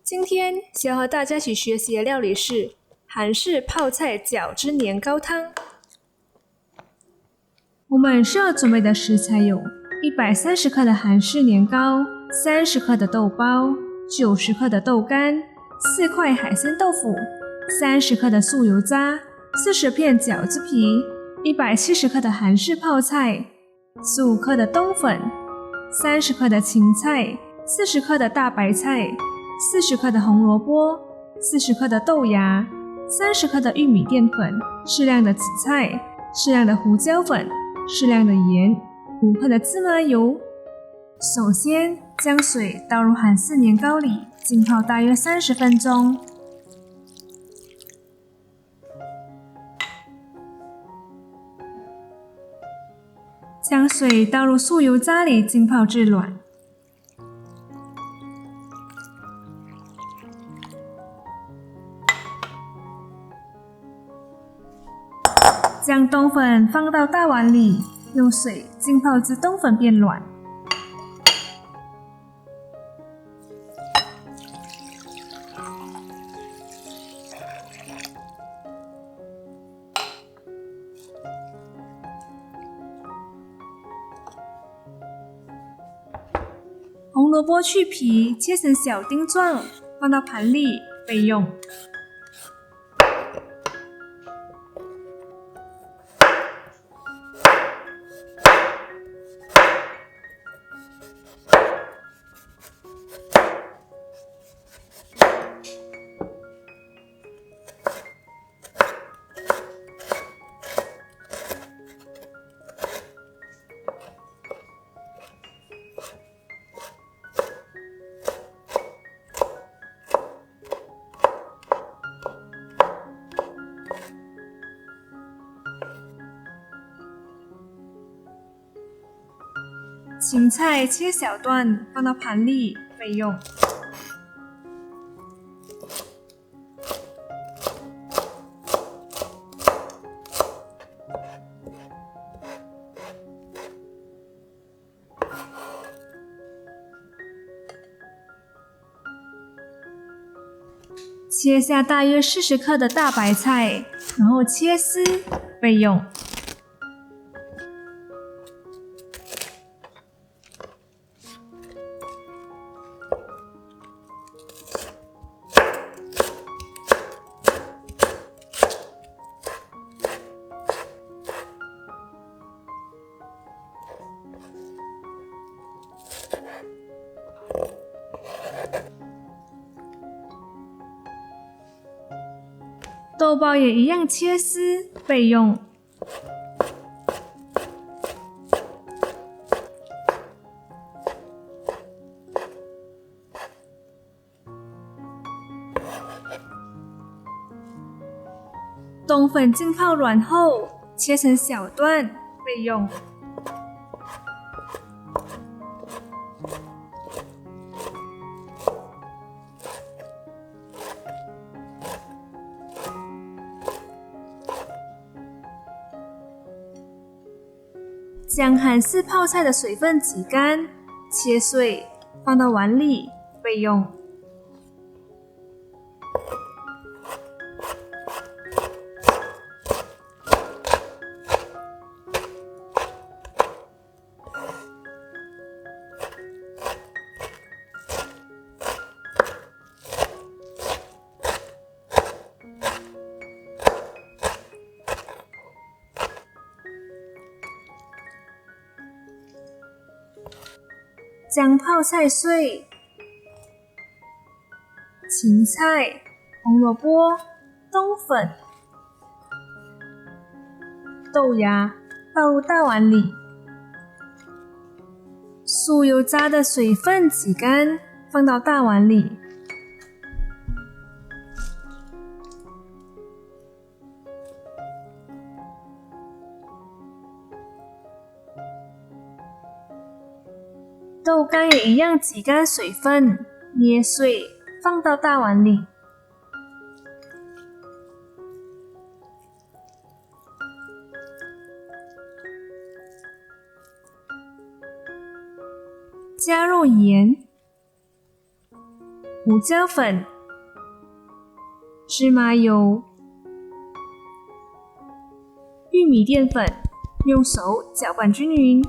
今天想和大家一起学习的料理是韩式泡菜饺子年糕汤。我们需要准备的食材有130克的韩式年糕、30克的豆包、90克的豆干、4块海鲜豆腐、30克的素油渣、40片饺子皮、170克的韩式泡菜、15克的冬粉、30克的芹菜、40克的大白菜、40克的红萝卜、40克的豆芽、30克的玉米淀粉、适量的紫菜、适量的胡椒粉、适量的盐、5克的芝麻油。首先，将水倒入韩式年糕里，浸泡大约30分钟。将水倒入素油渣里，浸泡至软。将冬粉放到大碗里，用水浸泡至冬粉变软。红萝卜去皮，切成小丁状，放到盘里备用。芹菜切小段，放到盘里备用。切下大约40克的大白菜，然后切丝备用。豆包也一样切丝备用。冬粉浸泡软后，切成小段备用。将韩式泡菜的水分挤干，切碎，放到碗里备用。将泡菜碎、芹菜、红萝卜、冬粉、豆芽倒入大碗里，素油渣的水分挤干，放到大碗里。豆干也一样挤干水分，捏碎，放到大碗里。加入盐、胡椒粉、芝麻油、玉米淀粉，用手搅拌均匀。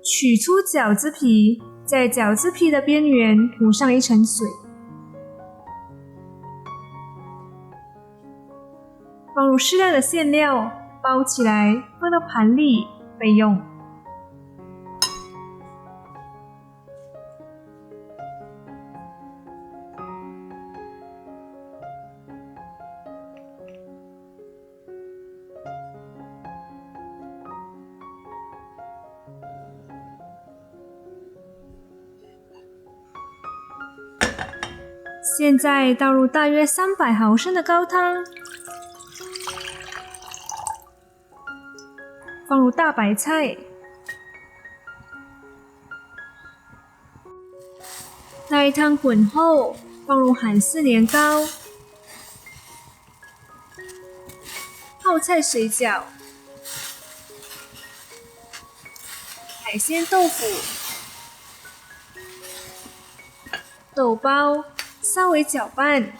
取出饺子皮，在饺子皮的边缘涂上一层水，放入适量的馅料，包起来放到盘里备用。现在倒入大约300毫升的高汤，放入大白菜，待汤滚后，放入韩式年糕、泡菜水饺、海鲜豆腐、豆包，稍微搅拌，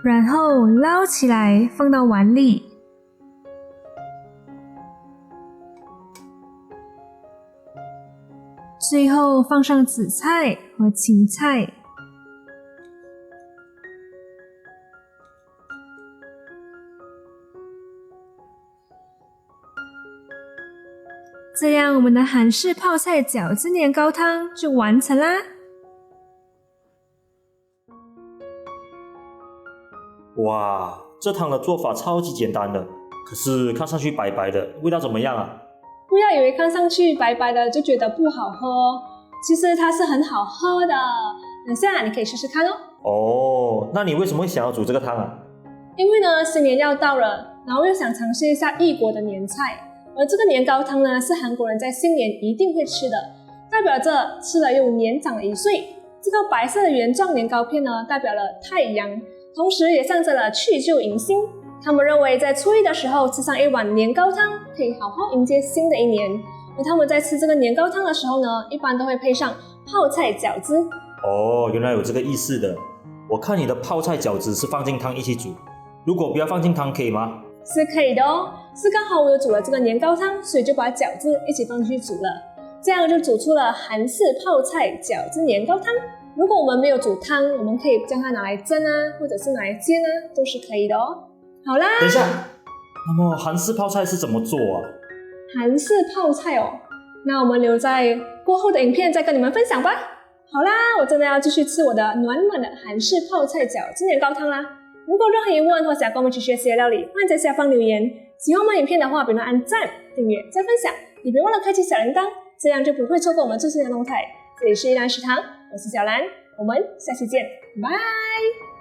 然后捞起来放到碗里。最后放上紫菜和芹菜。这样我们的韩式泡菜饺子年糕汤就完成啦！哇，这汤的做法超级简单的，可是看上去白白的，味道怎么样啊？不要以为看上去白白的就觉得不好喝哦，其实它是很好喝的。等下你可以试试看哦。哦，那你为什么会想要煮这个汤啊？因为呢，新年要到了，然后又想尝试一下异国的年菜。而这个年糕汤呢，是韩国人在新年一定会吃的，代表着吃了又年长了1岁。这个白色的圆状年糕片呢，代表了太阳，同时也象征了去旧迎新。他们认为在初一的时候吃上一碗年糕汤，可以好好迎接新的一年。而他们在吃这个年糕汤的时候呢，一般都会配上泡菜饺子。哦，原来有这个意思的。我看你的泡菜饺子是放进汤一起煮，如果不要放进汤可以吗？是可以的哦，是刚好我有煮了这个年糕汤，所以就把饺子一起放进去煮了，这样就煮出了韩式泡菜饺子年糕汤。如果我们没有煮汤，我们可以将它拿来蒸啊，或者是拿来煎啊，都是可以的哦。好啦，等一下，那么韩式泡菜是怎么做啊？韩式泡菜哦，那我们留在过后的影片再跟你们分享吧。好啦，我真的要继续吃我的暖暖的韩式泡菜饺子年糕汤啦。如果有任何疑问或想跟我们一起学习的料理，欢迎在下方留言。喜欢我们影片的话，别忘了按赞、订阅、再分享，也别忘了开启小铃铛，这样就不会错过我们最新的动态。这里是依兰食堂，我是小兰，我们下期见，拜拜。